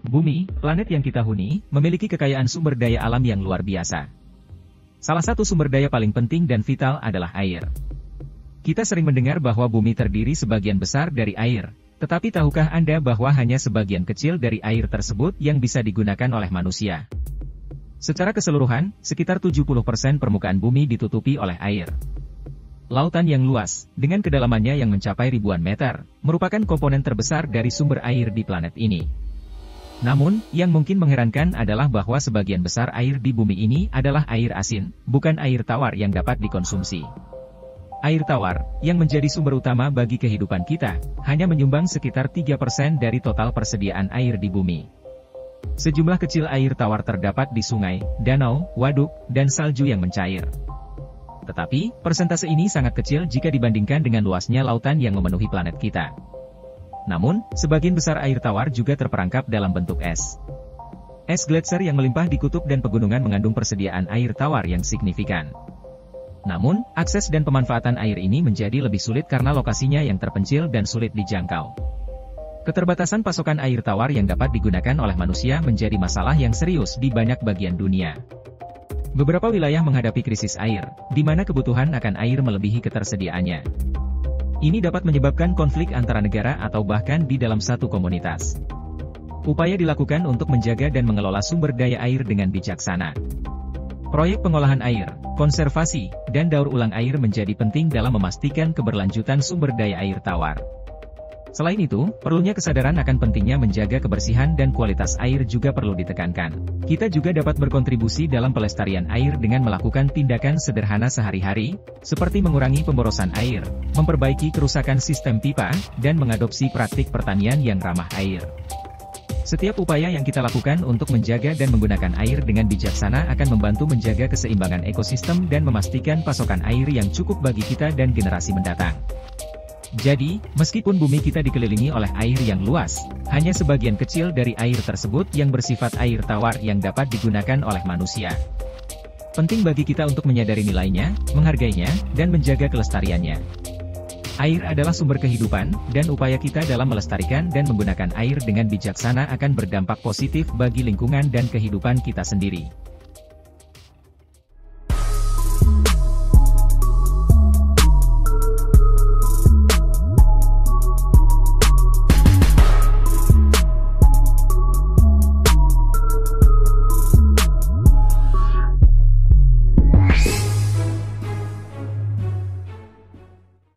Bumi, planet yang kita huni, memiliki kekayaan sumber daya alam yang luar biasa. Salah satu sumber daya paling penting dan vital adalah air. Kita sering mendengar bahwa bumi terdiri sebagian besar dari air, tetapi tahukah Anda bahwa hanya sebagian kecil dari air tersebut yang bisa digunakan oleh manusia? Secara keseluruhan, sekitar 70% permukaan bumi ditutupi oleh air. Lautan yang luas, dengan kedalamannya yang mencapai ribuan meter, merupakan komponen terbesar dari sumber air di planet ini. Namun, yang mungkin mengherankan adalah bahwa sebagian besar air di bumi ini adalah air asin, bukan air tawar yang dapat dikonsumsi. Air tawar, yang menjadi sumber utama bagi kehidupan kita, hanya menyumbang sekitar 3% dari total persediaan air di bumi. Sejumlah kecil air tawar terdapat di sungai, danau, waduk, dan salju yang mencair. Tetapi, persentase ini sangat kecil jika dibandingkan dengan luasnya lautan yang memenuhi planet kita. Namun, sebagian besar air tawar juga terperangkap dalam bentuk es. Es gletser yang melimpah di kutub dan pegunungan mengandung persediaan air tawar yang signifikan. Namun, akses dan pemanfaatan air ini menjadi lebih sulit karena lokasinya yang terpencil dan sulit dijangkau. Keterbatasan pasokan air tawar yang dapat digunakan oleh manusia menjadi masalah yang serius di banyak bagian dunia. Beberapa wilayah menghadapi krisis air, di mana kebutuhan akan air melebihi ketersediaannya. Ini dapat menyebabkan konflik antara negara atau bahkan di dalam satu komunitas. Upaya dilakukan untuk menjaga dan mengelola sumber daya air dengan bijaksana. Proyek pengolahan air, konservasi, dan daur ulang air menjadi penting dalam memastikan keberlanjutan sumber daya air tawar. Selain itu, perlunya kesadaran akan pentingnya menjaga kebersihan dan kualitas air juga perlu ditekankan. Kita juga dapat berkontribusi dalam pelestarian air dengan melakukan tindakan sederhana sehari-hari, seperti mengurangi pemborosan air, memperbaiki kerusakan sistem pipa, dan mengadopsi praktik pertanian yang ramah air. Setiap upaya yang kita lakukan untuk menjaga dan menggunakan air dengan bijaksana akan membantu menjaga keseimbangan ekosistem dan memastikan pasokan air yang cukup bagi kita dan generasi mendatang. Jadi, meskipun bumi kita dikelilingi oleh air yang luas, hanya sebagian kecil dari air tersebut yang bersifat air tawar yang dapat digunakan oleh manusia. Penting bagi kita untuk menyadari nilainya, menghargainya, dan menjaga kelestariannya. Air adalah sumber kehidupan, dan upaya kita dalam melestarikan dan menggunakan air dengan bijaksana akan berdampak positif bagi lingkungan dan kehidupan kita sendiri.